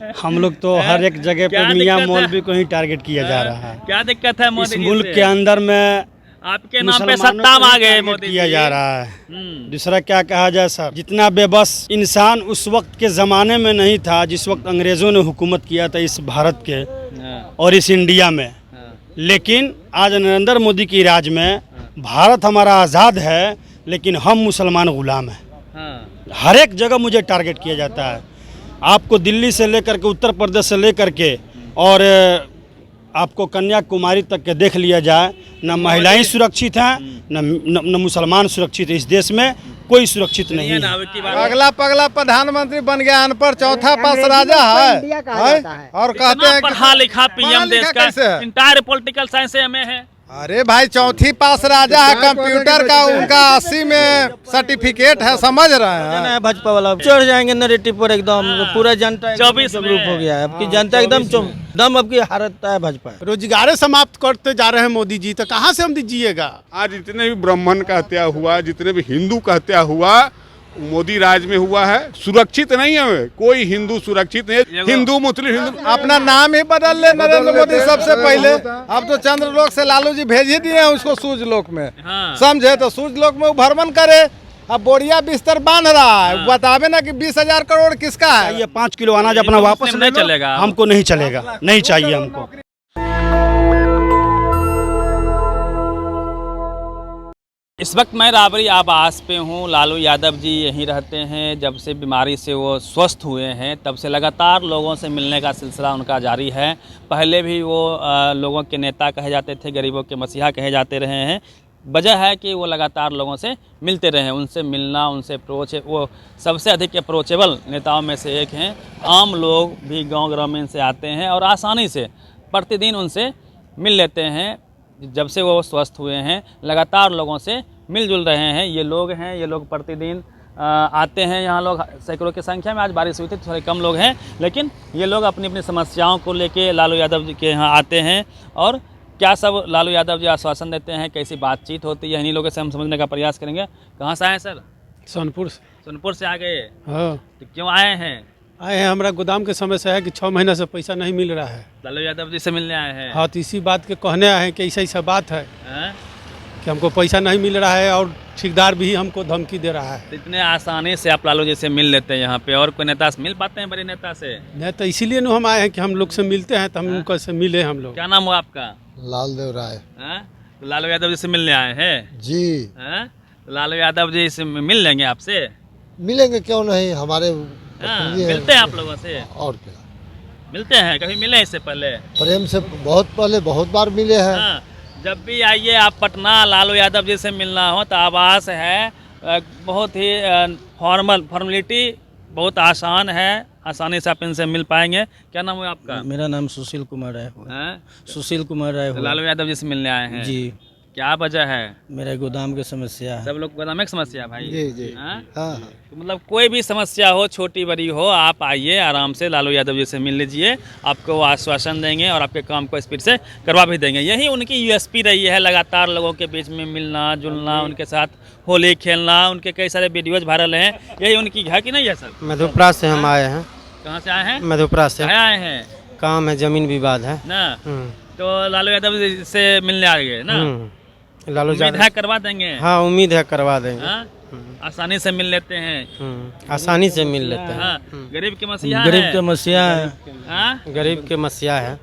हम लोग तो हर एक जगह पे मियां मौलवी को ही टारगेट किया जा रहा है। क्या दिक्कत है मोदी इस जी मुल्क से? के अंदर में आपके नाम पे मुसलमानों सत्ता को ही आ गए टारगेट मोदी किया जी। जा रहा है। दूसरा क्या कहा जाए सर, जितना बेबस इंसान उस वक्त के ज़माने में नहीं था जिस वक्त अंग्रेज़ों ने हुकूमत किया था इस भारत के और इस इंडिया में। लेकिन आज नरेंद्र मोदी की राज में भारत हमारा आज़ाद है, लेकिन हम मुसलमान गुलाम हैं। हर एक जगह मुझे टारगेट किया जाता है। आपको दिल्ली से लेकर के, उत्तर प्रदेश से लेकर के और आपको कन्याकुमारी तक के देख लिया जाए, न महिलाएं सुरक्षित हैं, न मुसलमान सुरक्षित है। इस देश में कोई सुरक्षित नहीं है। अगला पगला प्रधानमंत्री बन गया, अनपढ़ चौथा पास राजा है और कहते हैं पढ़ा लिखा पीएम देश का, इंटायर पॉलिटिकल साइंस में है। अरे भाई चौथी पास राजा है, कंप्यूटर का उनका 80 में सर्टिफिकेट है, समझ रहे हैं। भाजपा वाला चढ़ जाएंगे नैरेटिव पर एकदम, पूरा जनता 24 ग्रुप हो गया है। अब की जनता एकदम अब की हारत है भाजपा। रोजगार समाप्त करते जा रहे हैं मोदी जी, तो कहाँ से हम जिएगा। आज जितने भी ब्राह्मण का हत्या हुआ, जितने भी हिंदू का हत्या हुआ, मोदी राज में हुआ है। सुरक्षित नहीं है, कोई हिंदू सुरक्षित नहीं है। हिंदू मुस्लिम हिंदू अपना नाम ही बदल ले नरेंद्र मोदी सबसे पहले। अब तो चंद्रलोक से लालू जी भेज ही दिए हैं उसको सूर्यलोक में, समझे। तो सूर्यलोक में वो भ्रमण करे, अब बोरिया बिस्तर बांध रहा है। बतावे ना कि 20,000 करोड़ किसका है। ये 5 किलो अनाज अपना वापस नहीं चलेगा, हमको नहीं चलेगा, नहीं चाहिए हमको। इस वक्त मैं राबरी आवास पे हूँ। लालू यादव जी यहीं रहते हैं। जब से बीमारी से वो स्वस्थ हुए हैं तब से लगातार लोगों से मिलने का सिलसिला उनका जारी है। पहले भी वो लोगों के नेता कहे जाते थे, गरीबों के मसीहा कहे जाते रहे हैं। वजह है कि वो लगातार लोगों से मिलते रहे हैं। उनसे मिलना, उनसे अप्रोच, वो सबसे अधिक अप्रोचेबल नेताओं में से एक हैं। आम लोग भी गाँव ग्रामीण से आते हैं और आसानी से प्रतिदिन उनसे मिल लेते हैं। जब से वो स्वस्थ हुए हैं लगातार लोगों से मिलजुल रहे हैं। ये लोग प्रतिदिन आते हैं। यहाँ लोग सैकड़ों की संख्या में, आज बारिश हुई थी थोड़े कम लोग हैं, लेकिन ये लोग अपनी अपनी समस्याओं को लेके लालू यादव जी के यहाँ आते हैं। और क्या सब लालू यादव जी आश्वासन देते हैं, कैसी बातचीत होती है, इन्हीं लोगों से हम समझने का प्रयास करेंगे। कहाँ से आए हैं सर? सोनपुर से। सोनपुर से आ गए? हाँ। तो क्यों आए हैं? आए हैं, हमारा गोदाम के समस्या है कि 6 महीना से पैसा नहीं मिल रहा है। लालू यादव जी से मिलने आए हैं? हाँ, तो इसी बात के कहने आए हैं कि ऐसा बात है कि हमको पैसा नहीं मिल रहा है और ठेकेदार भी हमको धमकी दे रहा है। तो इतने आसानी से आप लालू जी से मिल लेते हैं यहाँ पे, और कोई नेता से मिल पाते हैं, बड़े नेता से? नहीं, तो इसीलिए हम आए हैं कि हम लोग से मिलते हैं, तो हम उनको से मिले हम लोग। क्या नाम हुआ आपका? लालदेव राय। तो लालू यादव जी से मिलने आए हैं जी। तो लालू यादव जी से मिल लेंगे आपसे? मिलेंगे, क्यों नहीं। हमारे मिलते हैं आप लोगों से? और क्या मिलते हैं? कभी मिले इससे पहले? प्रेम से बहुत पहले बहुत बार मिले हैं। जब भी आइए आप पटना, लालू यादव जी से मिलना हो तो आवास है, बहुत ही फॉर्मेलिटी बहुत आसान है, आसानी से आप इनसे मिल पाएंगे। क्या नाम है आपका? मेरा नाम सुशील कुमार राय है। सुशील कुमार राय। लालू यादव जी से मिलने आए हैं जी। क्या वजह है? मेरे गोदाम की समस्या है। सब लोग गोदाम की समस्या है भाई? जी। हाँ। तो मतलब कोई भी समस्या हो, छोटी बड़ी हो, आप आइए आराम से लालू यादव जी से मिल लीजिए। आपको वो आश्वासन देंगे और आपके काम को स्पीड से करवा भी देंगे। यही उनकी यूएसपी रही है, लगातार लोगों के बीच में मिलना जुलना, उनके साथ होली खेलना। उनके कई सारे वीडियोज वायरल हैं। यही उनकी है कि नहीं है सर? मधुपुरा से हम आए हैं। कहाँ से आए हैं? मधुपुरा से आए हैं। काम है, जमीन विवाद है ना, तो लालू यादव जी से मिलने आ गए ना? लालू उम्मीद है करवा देंगे? हाँ, उम्मीद है करवा देंगे। आसानी से मिल लेते हैं। आसानी से मिल लेते हैं। गरीब के मसीहा गरीब के मसीहा है। गरीब के मसीहा है।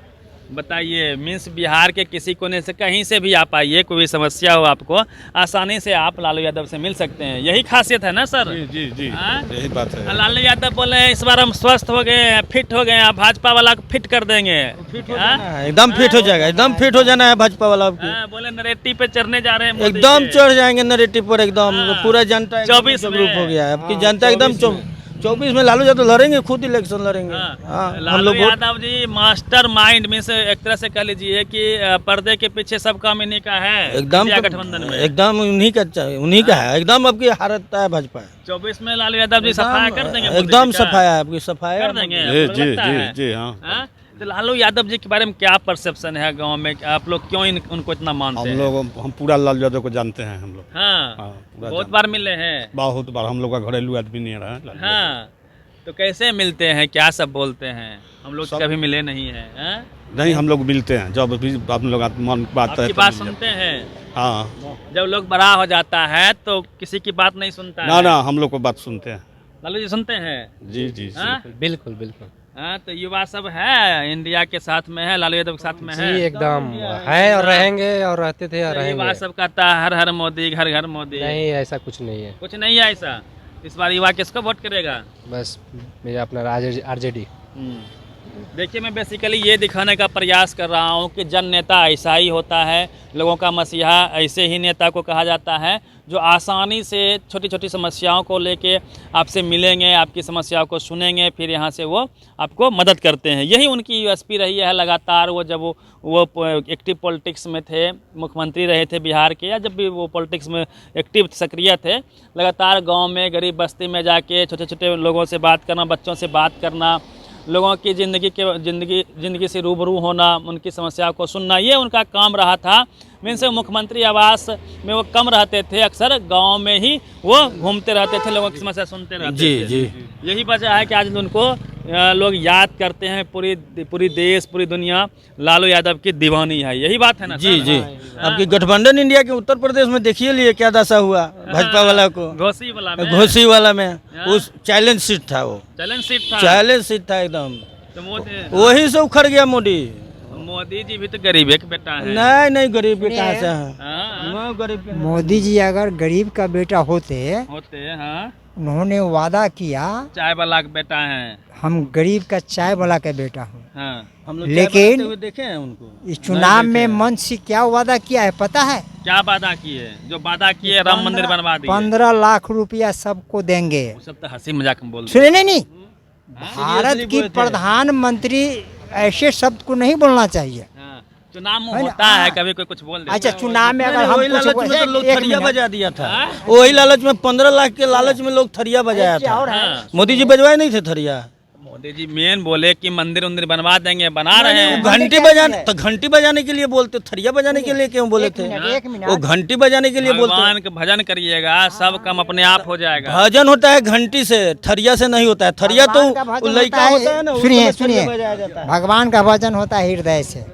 बताइए, मीन्स बिहार के किसी कोने से कहीं से भी आप आइए, कोई भी समस्या हो आपको, आसानी से आप लालू यादव से मिल सकते हैं। यही खासियत है ना सर? जी यही बात है। लालू यादव बोले इस बार हम स्वस्थ हो गए हैं, फिट हो गए हैं, भाजपा वाला को फिट कर देंगे। एकदम फिट हो जाएगा, एकदम फिट हो जाना है भाजपा वाला। बोले नरेटिव पे चढ़ने जा रहे हैं, एकदम चढ़ जाएंगे नरेटिव पर एकदम, पूरा जनता 24 ग्रुप हो गया है। अब की जनता एकदम 24 में लालू यादव लड़ेंगे, खुद इलेक्शन लड़ेंगे। लालू यादव जी मास्टर माइंड में से एक तरह से कह लीजिए कि पर्दे के पीछे सब काम इन्हीं का है। एकदम गठबंधन में एकदम उन्हीं का है। एकदम अब की हारत है भाजपा। 24 में लालू यादव जी सफाया कर देंगे? एकदम सफाया, आपकी सफाया कर देंगे? जी हाँ। तो लालू यादव जी के बारे में क्या परसेप्शन है गांव में? आप लोग क्यों उनको इतना मानते हैं? हम पूरा लालू यादव को जानते हैं हम लोग। हाँ, बहुत बार मिले हैं। बहुत बार। हम लोग का घरेलू आदमी नहीं रहा है। हाँ, तो कैसे मिलते हैं, क्या सब बोलते हैं? हम लोग तो कभी मिले नहीं हैं। नहीं, हम लोग मिलते हैं जब भी आप लोग मन बात आपकी बात सुनते हैं? हाँ, जब लोग बड़ा हो जाता है तो किसी की बात नहीं सुनता है? ना हम लोग को बात सुनते हैं। लालू जी सुनते हैं? जी जी हाँ? बिल्कुल बिल्कुल हाँ, तो युवा सब है इंडिया के साथ में है, लालू यादव के साथ में है। जी एकदम है और रहेंगे और रहते थे और तो युवा रहेंगे। सब कहता है हर हर मोदी, घर घर मोदी। नहीं, ऐसा कुछ नहीं है। कुछ नहीं है ऐसा। इस बार युवा किसको वोट करेगा? बस मेरा अपना आरजेडी। देखिए, मैं बेसिकली ये दिखाने का प्रयास कर रहा हूँ कि जन नेता ऐसा ही होता है, लोगों का मसीहा ऐसे ही नेता को कहा जाता है, जो आसानी से छोटी छोटी समस्याओं को लेके आपसे मिलेंगे, आपकी समस्याओं को सुनेंगे, फिर यहाँ से वो आपको मदद करते हैं। यही उनकी यूएसपी रही है लगातार। वो जब वो एक्टिव पॉलिटिक्स में थे, मुख्यमंत्री रहे थे बिहार के, या जब भी वो पॉलिटिक्स में एक्टिव सक्रिय थे, लगातार गाँव में गरीब बस्ती में जाके छोटे छोटे लोगों से बात करना, बच्चों से बात करना, लोगों की ज़िंदगी से रूबरू होना, उनकी समस्या को सुनना, ये उनका काम रहा था। मीन्स मुख्यमंत्री आवास में वो कम रहते थे, अक्सर गांव में ही वो घूमते रहते थे, लोगों की समस्या सुनते रहते थे। जी। यही वजह है कि आज उनको लोग याद करते हैं। पूरी देश, पूरी दुनिया लालू यादव की दीवानी है। यही बात है ना? जी जी। आपकी गठबंधन इंडिया के उत्तर प्रदेश में देखिए लिए क्या दशा हुआ भाजपा वाला को। घोसी वाला में उस चैलेंज सीट था, वो चैलेंज सीट था एकदम। तो वही से उखड़ गया मोदी जी भी तो गरीब के बेटा है। नहीं गरीब के कहाँ से है? मोदी जी अगर गरीब का बेटा होते हाँ, उन्होंने वादा किया चाय वाला का बेटा है, हम गरीब का चाय वाला का बेटा हूँ। हाँ। हम लोग लेकिन देखे हैं उनको इस चुनाव में मंच से क्या वादा किया है पता है? क्या वादा किए? जो वादा किए राम मंदिर बनवा दिए। 15 लाख रुपया सबको देंगे। वो सब तो हंसी मजाक में बोल सुने नहीं, भारत की प्रधानमंत्री ऐसे शब्द को नहीं बोलना चाहिए। चुनाव में होता है कभी कोई कुछ बोल देता है। अच्छा, चुनाव में अगर हम वही लालच में तो लोग एक थरिया मिनट। बजा दिया था। वही लालच में 15 लाख के लालच में लोग थरिया बजाया था। मोदी जी बजवाए नहीं थे थरिया। मोदी जी मेन बोले कि मंदिर बनवा देंगे, बना रहे हैं। घंटी बजाने तो घंटी बजाने के लिए बोलते, थरिया बजाने के लिए क्यों बोले थे? एक मिनट। वो घंटी बजाने के लिए बोलते। भगवान का भजन करिएगा, सब काम अपने आप हो जाएगा। भजन होता है घंटी से, थरिया से नहीं होता है। थरिया तो लड़का होता है ना। सुनिए, भगवान का भजन होता है हृदय से।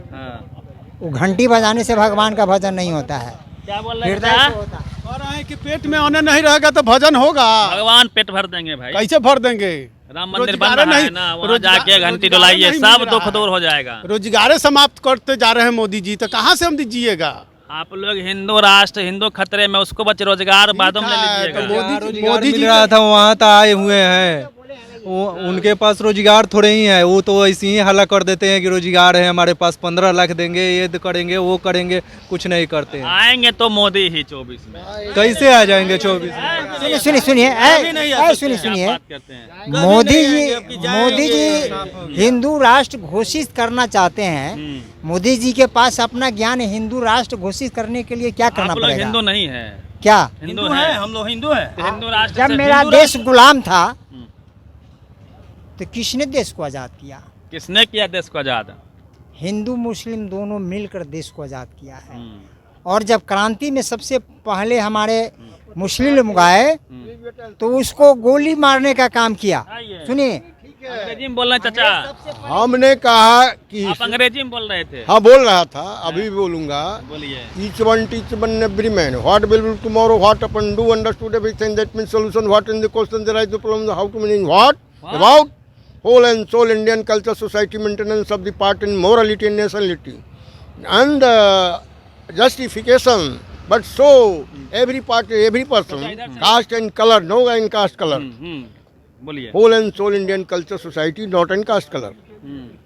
वो घंटी बजाने से भगवान का भजन नहीं होता है, क्या बोल रहे हृदय हैं? से होता है। और है कि पेट में अन्न नहीं रहेगा तो भजन होगा? भगवान पेट भर देंगे भाई। कैसे भर देंगे? राम मंदिर बन रहा है ना, वहाँ जाके घंटी डुलाइए, सब दुख दूर हो जाएगा। रोजगार समाप्त करते जा रहे हैं मोदी जी, तो कहाँ से हम दीजिएगा? आप लोग हिंदू राष्ट्र, हिंदू खतरे में, उसको बच रोजगार बाद में ले लीजिएगा। मोदी जी रहा था वहाँ तो आए हुए हैं, उनके पास रोजगार थोड़े ही है। वो तो ऐसे ही हल्ला कर देते हैं कि रोजगार है हमारे पास, 15 लाख देंगे, ये करेंगे वो करेंगे, कुछ नहीं करते हैं। आएंगे तो मोदी ही 24 में। कैसे आ जाएंगे 24 में? सुनिए, मोदी जी हिंदू राष्ट्र घोषित करना चाहते हैं। मोदी जी के पास अपना ज्ञान हिंदू राष्ट्र घोषित करने के लिए क्या करना आप लोग पड़ेगा? हिंदू नहीं है? क्या हिंदू है? हम लोग हिंदू हैं। तो हिंदू राष्ट्र जब से- मेरा हिंदू देश गुलाम था तो किसने देश को आजाद किया? किसने किया देश को आजाद? हिंदू मुस्लिम दोनों मिलकर देश को आजाद किया है। और जब क्रांति में सबसे पहले हमारे मुस्लिम लोग आए तो उसको गोली मारने का काम किया। सुनिए, अंग्रेजी में बोल रहे हैं चाचा? हमने कहा कि आप अंग्रेजी में बोल रहे थे? हाँ बोल रहा था, अभी भी बोलूंगा। बोलिए। Each one teach one every man. What will be tomorrow? What upon do understood everything. That means solution. What in the question there is the problem. How to meaning what? About whole and soul Indian culture, society, maintenance of the part in morality and nationality, and justification. But so every party, every person, caste and color, no in caste color. बोलिए। Whole and soul Indian culture, society, not in caste color.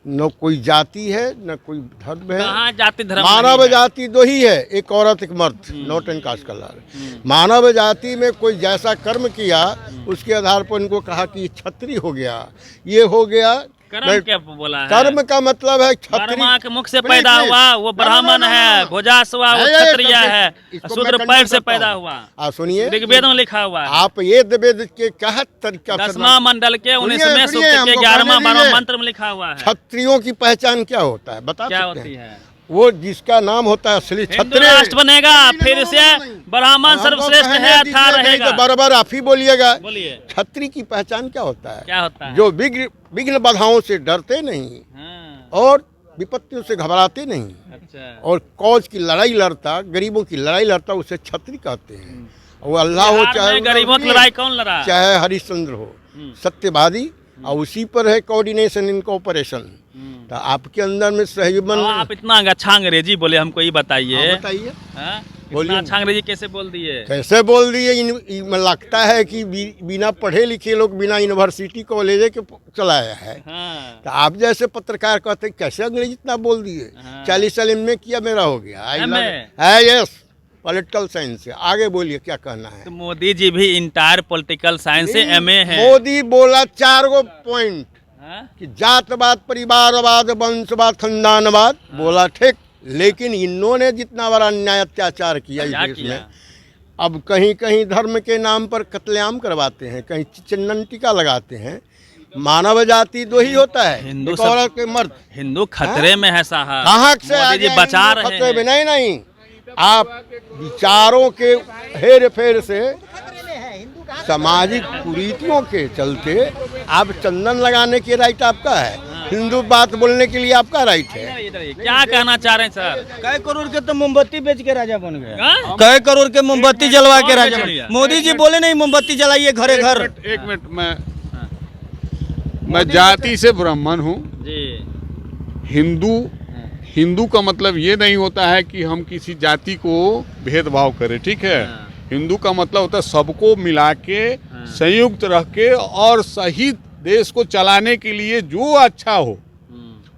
न कोई जाति है न कोई धर्म है। कहाँ जाति धर्म? मानव जाति दो ही है, एक औरत एक मर्द, नॉट एंड कास्ट कलर। मानव जाति में कोई जैसा कर्म किया उसके आधार पर उनको कहा कि ये क्षत्रिय हो गया, ये हो गया। कर्म क्या बोला है? कर्म का मतलब है ब्रह्मा के क्षत्रिय। मुख से पैदा हुआ वो ब्राह्मण है, भोजास हुआ वो क्षत्रिय है, शूद्र पैर से पैदा हुआ। सुनिए, ऋग्वेद में लिखा हुआ है। आप ये वेद के क्या तरीका 10वां मंडल के 19वें सूक्त के हमको 11वां कहने 12वां दीजिए। मंत्र में लिखा हुआ है। क्षत्रियों की पहचान क्या होता है बता क्या सकते होती हैं? है? वो जिसका नाम होता है असली हिंदू छत्री राष्ट्र बनेगा, फिर से ब्राह्मण सर्वश्रेष्ठ है था रहेगा। बराबर आप ही बोलिएगा। बोलिए, छत्री की पहचान क्या होता है? क्या होता है? जो विघ्न बाधाओं से डरते नहीं हाँ, और विपत्तियों से घबराते नहीं अच्छा, और कौज की लड़ाई लड़ता, गरीबों की लड़ाई लड़ता, उसे छत्री कहते हैं। वो अल्लाह हो बिहार चाहे में गरीबों की लड़ाई कौन लड़ा? चाहे हरिश्चंद्र हो, सत्यवादी, और उसी पर है कोऑर्डिनेशन इन कोऑपरेशन। तो आपके अंदर में सहजीवन। आप इतना अच्छा अंग्रेजी बोले, हमको ये बताइए। बताइए, हाँ? बोलिए। इतना अच्छा अंग्रेजी कैसे बोल दिए? कैसे बोल दिए? इनमें लगता है कि बिना पढ़े लिखे लोग बिना यूनिवर्सिटी कॉलेज के चलाया है। हाँ, तो आप जैसे पत्रकार कहते कैसे अंग्रेजी इतना बोल दिए? हाँ। 40 साल में किया, मेरा हो गया MA? है। यस, पॉलिटिकल साइंस से। आगे बोलिए क्या कहना है? तो मोदी जी भी इंटायर पॉलिटिकल साइंस से MA है। मोदी बोला 4 गो पॉइंट हाँ? कि जातवाद, परिवारवाद, वंशवाद, खानदानवाद, बोला ठीक। लेकिन इन्होंने जितना बड़ा अन्याय अत्याचार किया इस क्या देश किया? में, अब कहीं कहीं धर्म के नाम पर कत्लेआम करवाते हैं, कहीं चंदन टीका लगाते हैं। मानव जाति दो ही होता है, हिंदू एक सब- औरत के मर्द। हिंदू खतरे में है साहब। कहाँ से आ मोदी जी गए बचा हिंदू रहे खतरे में? हैं। नहीं, आप विचारों के हेर फेर से, सामाजिक कुरीतियों के चलते आप चंदन लगाने की राइट आपका है, हिंदू बात बोलने के लिए आपका राइट है। क्या कहना चाह रहे हैं सर? कई करोड़ के तो मोमबत्ती बेच के राजा बन गए। हाँ? कई करोड़ के मोमबत्ती जलवा के कौन राजा बेच बन लिया? गए। मोदी जी बोले नहीं मोमबत्ती जलाइए घरे घर। एक मिनट, मैं जाति से ब्राह्मण हूँ। जी, हिंदू का मतलब ये नहीं होता है कि हम किसी जाति को भेदभाव करें, ठीक है। हिंदू का मतलब होता है सबको मिला के, संयुक्त रह के और सही देश को चलाने के लिए जो अच्छा हो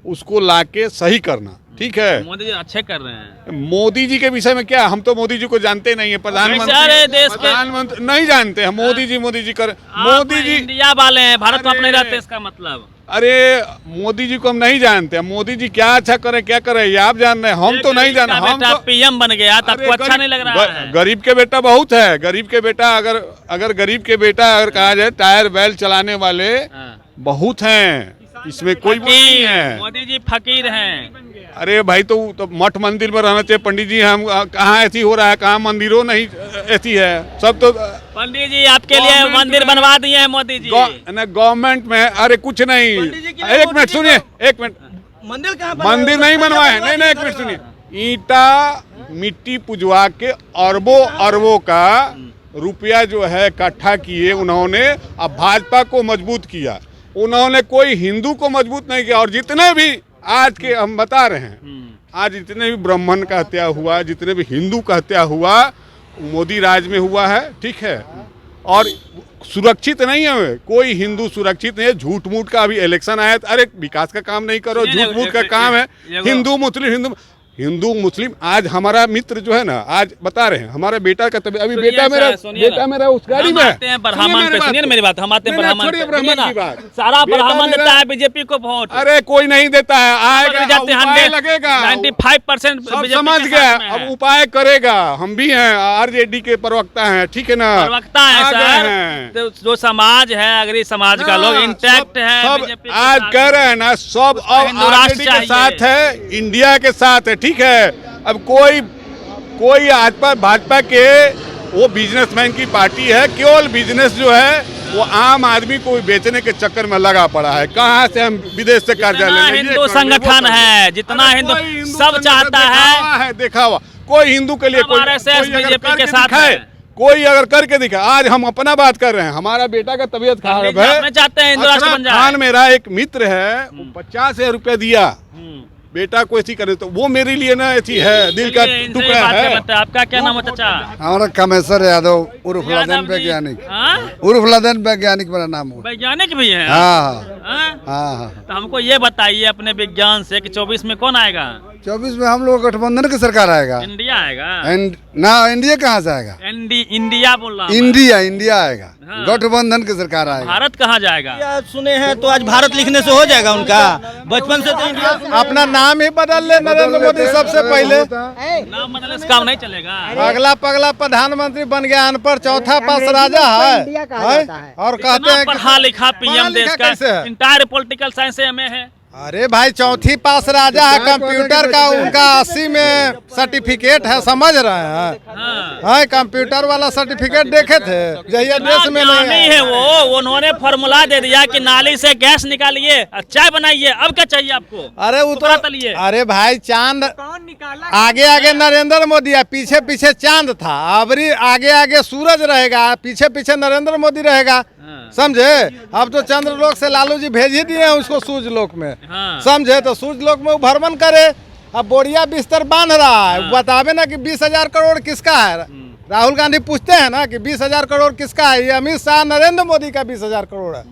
उसको लाके सही करना, ठीक है। मोदी जी अच्छे कर रहे हैं। मोदी जी के विषय में क्या, हम तो मोदी जी को जानते नहीं है। सारे देश के- प्रधानमंत्री नहीं जानते हैं। मोदी जी कर मोदी जी, इंडिया वाले हैं, भारत में अरे, अपने रहते, इसका मतलब। अरे मोदी जी को हम नहीं जानते हैं। मोदी जी क्या अच्छा करे, क्या करे, ये आप जान रहे हैं, हम तो नहीं जान। हम तो PM बन गया तो आपको अच्छा नहीं लग रहा है? गरीब के बेटा बहुत है। गरीब के बेटा अगर गरीब के बेटा अगर कहा जाए, टायर बैल चलाने वाले बहुत हैं, इसमें कोई वो नहीं है। मोदी जी फकीर हैं। अरे भाई, तो मठ मंदिर में रहना चाहिए। पंडित जी, हम कहाँ ऐसी हो रहा है, कहाँ मंदिरों नहीं ऐसी है, सब तो पंडित जी आपके लिए मंदिर बनवा दिए हैं मोदी जी। गवर्नमेंट में। अरे कुछ नहीं, एक मिनट सुनिए, एक मिनट। मंदिर कहाँ मंदिर नहीं बनवाए, नहीं, एक मिनट सुनिए। ईंटा मिट्टी पुजवा के अरबों का रुपया जो है इकट्ठा किए उन्होंने। अब भाजपा को मजबूत किया उन्होंने, कोई हिंदू को मजबूत नहीं किया। और जितने भी आज के हम बता रहे हैं, आज जितने भी ब्राह्मण का हत्या हुआ, जितने भी हिंदू का हत्या हुआ, मोदी राज में हुआ है, ठीक है। और सुरक्षित नहीं है, कोई हिंदू सुरक्षित नहीं है। झूठ मूठ का अभी इलेक्शन आया, अरे विकास का काम नहीं करो, झूठ मूठ का काम है। हिंदू मुस्लिम आज हमारा मित्र जो है ना, आज बता रहे हैं हमारा बेटा का अभी बेटा मेरा उस गाड़ी में आते हैं ब्राह्मण पे। सुनिए मेरी बात, हम आते हैं ब्राह्मण पे। ब्राह्मण की बात, सारा ब्राह्मण देता है बीजेपी को वोट। अरे कोई नहीं देता है, आएगा उपाय लगेगा। 95% सब समझ गया, अब उपाय करेगा। हम भी हैं, RJD के प्रवक्ता हैं, ठीक है ना, प्रवक्ता है सर। तो जो समाज है, अगर समाज का लोग इंटैक्ट है, सब आज कह रहे हैं ना, सब अब RJD के साथ है, इंडिया के साथ है, ठीक है। अब कोई आज पर भाजपा के वो बिजनेसमैन की पार्टी है, केवल बिजनेस जो है वो आम आदमी को बेचने के चक्कर में लगा पड़ा है। कहाँ से हम विदेश से कर्जा ले लेंगे? हिंदू संगठन है, जितना हिंदू सब चाहता है दिखावा। कोई हिंदू के लिए कोई बीजेपी के साथ है। कोई अगर करके दिखा। आज हम अपना बात कर रहे हैं, हमारा बेटा का तबीयत खराब है, चाहते हैं हिंदू राष्ट्र बन जाए। खान मेरा एक मित्र है, वो 50,000 रुपया दिया बेटा को ऐसी करे, तो वो मेरे लिए ना ऐसी है, दिल का टुकड़ा है। आपका क्या नाम है चाचा? हमारा कामेश्वर यादव उर्फ लदन वैज्ञानिक। उर्फ लदन वैज्ञानिक मेरा नाम है। वैज्ञानिक भी है? हाँ। तो हमको ये बताइए अपने विज्ञान से कि 24 में कौन आएगा? 24 में हम लोग गठबंधन की सरकार आएगा। इंडिया आएगा? ना, इंडिया कहाँ से आएगा? इंडिया बोल रहा हूँ। इंडिया आएगा। गठबंधन की सरकार आएगा। भारत कहाँ जाएगा? सुने हैं तो आज भारत लिखने से हो जाएगा उनका। बचपन से तो इंडिया अपना नाम ही बदल ले नरेंद्र मोदी सबसे पहले। नाम बदलने से काम नहीं चलेगा। अगला पगला प्रधानमंत्री बन गया, अनपढ़ चौथा पास राजा है। और कहते हैं पढ़ा लिखा PM देश का, कैसे है? इंटायर पॉलिटिकल साइंस से MA है। अरे भाई चौथी पास राजा है कंप्यूटर का, उनका 80 में सर्टिफिकेट है, समझ रहे हैं? हाँ, कंप्यूटर वाला सर्टिफिकेट देखे थे, जहिया देश में नहीं है वो, उन्होंने फॉर्मूला दे दिया कि नाली से गैस निकालिए, चाय बनाइए, अब क्या चाहिए आपको? अरे वो तो अरे भाई चांद आगे आगे नरेंद्र मोदी है, पीछे पीछे चांद था, अबरी आगे आगे सूरज रहेगा, पीछे पीछे नरेंद्र मोदी रहेगा, समझे? अब तो चंद्रलोक से लालू जी भेज ही दिए हैं उसको सूर्यलोक में, समझे? तो सूर्यलोक में वो भ्रमण करे, अब बोरिया बिस्तर बांध रहा है, बतावे ना कि 20,000 करोड़ किसका है। राहुल गांधी पूछते हैं ना कि 20,000 करोड़ किसका है, ये अमित शाह नरेंद्र मोदी का 20,000 करोड़ है।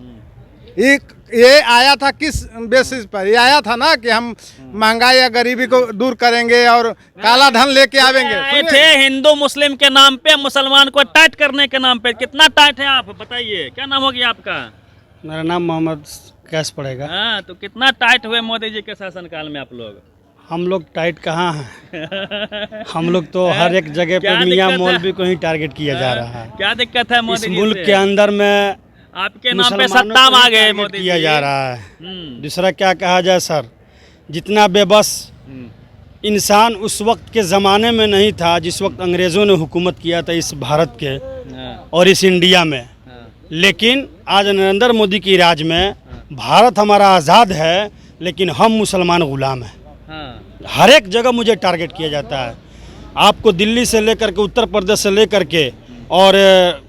ये आया था किस बेसिस पर? ये आया था ना कि हम महंगाई या गरीबी को दूर करेंगे और काला धन लेके आवेंगे। थे हिंदू मुस्लिम के नाम पे, मुसलमान को टाइट करने के नाम पे। कितना टाइट है आप बताइए, क्या नाम होगी आपका? मेरा नाम मोहम्मद कैश पड़ेगा। हाँ, तो कितना टाइट हुए मोदी जी के शासनकाल में आप लोग? हम लोग टाइट कहाँ हैं? हम लोग तो हर एक जगह पे मियां मौलवी को ही टारगेट किया जा रहा है। क्या दिक्कत है मोदी जी से? मुल्क के अंदर में आपके नाम पे सत्ता में आ गए मोदी किया जा रहा है। दूसरा क्या कहा जाए सर, जितना बेबस इंसान उस वक्त के ज़माने में नहीं था जिस वक्त अंग्रेज़ों ने हुकूमत किया था इस भारत के और इस इंडिया में, लेकिन आज नरेंद्र मोदी की राज में भारत हमारा आज़ाद है, लेकिन हम मुसलमान गुलाम हैं। हर एक जगह मुझे टारगेट किया जाता है। आपको दिल्ली से लेकर के, उत्तर प्रदेश से लेकर के और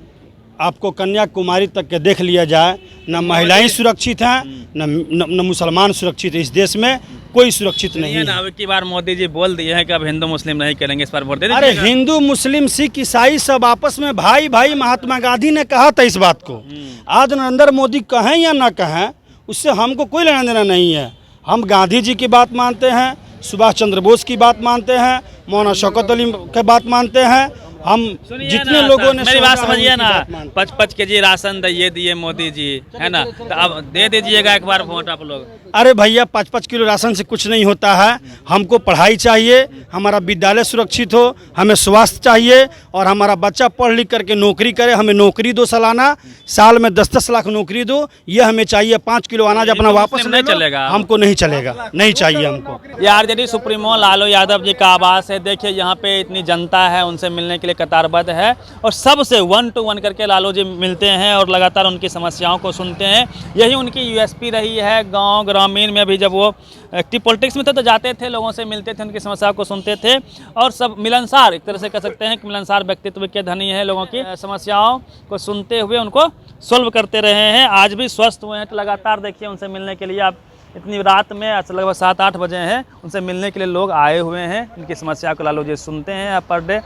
आपको कन्याकुमारी तक के देख लिया जाए, न महिलाएं सुरक्षित हैं, न मुसलमान सुरक्षित है। इस देश में कोई सुरक्षित नहीं है। अब की बार मोदी जी बोल दिए हैं कि अब हिंदू मुस्लिम नहीं करेंगे, इस पर वोट दे दीजिएगा। अरे हिंदू मुस्लिम सिख ईसाई सब आपस में भाई भाई, महात्मा गांधी ने कहा था इस बात को। आज नरेंद्र मोदी कहें या ना कहें, उससे हमको कोई लेना देना नहीं है। हम गांधी जी की बात मानते हैं, सुभाष चंद्र बोस की बात मानते हैं, मौलाना शौकत अली की बात मानते हैं। हम जितने लोगों ने, मेरी बात समझिए ना, 5-5 केजी राशन दिए मोदी जी, है ना? तो अब दे दीजिएगा एक बार वोट आप लोग। अरे भैया 5-5 किलो राशन से कुछ नहीं होता है। हमको पढ़ाई चाहिए, हमारा विद्यालय सुरक्षित हो, हमें स्वास्थ्य चाहिए और हमारा बच्चा पढ़ लिख करके नौकरी करे। हमें नौकरी दो सालाना, साल में 10-10 लाख नौकरी दो, ये हमें चाहिए। 5 किलो अनाज अपना वापस नहीं चलेगा, हमको नहीं चलेगा, नहीं चाहिए हमको। ये आरजेडी सुप्रीमो लालू यादव जी का आवास है। देखिए यहाँ पे इतनी जनता है, उनसे मिलने के लिए कतारबद्ध है और सबसे 1 to 1 करके लालू जी मिलते हैं और लगातार उनकी समस्याओं को सुनते हैं। यही उनकी यूएसपी रही है। गांव ग्रामीण में भी जब वो एक्टिव पॉलिटिक्स में थे तो जाते थे, लोगों से मिलते थे, उनकी समस्याओं को सुनते थे और सब मिलनसार, एक तरह से कह सकते हैं कि मिलनसार व्यक्तित्व के धनी है। लोगों की समस्याओं को सुनते हुए उनको सॉल्व करते रहे हैं। आज भी स्वस्थ हुए हैं तो लगातार देखिए उनसे मिलने के लिए आप इतनी रात में लगभग 7-8 बजे हैं, उनसे मिलने के लिए लोग आए हुए हैं। इनकी समस्या को लालू जी सुनते हैं पर डे,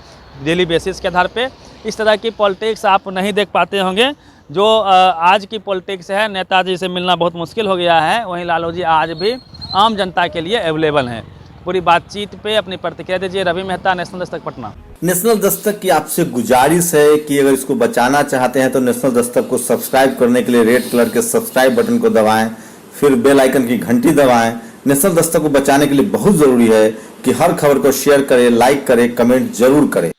डेली बेसिस के आधार पे। इस तरह की पॉलिटिक्स आप नहीं देख पाते होंगे जो आज की पॉलिटिक्स है। नेताजी से मिलना बहुत मुश्किल हो गया है, वहीं लालू जी आज भी आम जनता के लिए अवेलेबल हैं। पूरी बातचीत पे अपनी प्रतिक्रिया दीजिए। रवि मेहता, नेशनल दस्तक, पटना। नेशनल दस्तक की आपसे गुजारिश है कि अगर इसको बचाना चाहते हैं तो नेशनल दस्तक को सब्सक्राइब करने के लिए रेड कलर के सब्सक्राइब बटन को दबाएं, फिर बेल आइकन की घंटी दबाएं। नेशनल दस्तक को बचाने के लिए बहुत जरूरी है कि हर खबर को शेयर करें, लाइक करें, कमेंट जरूर करें।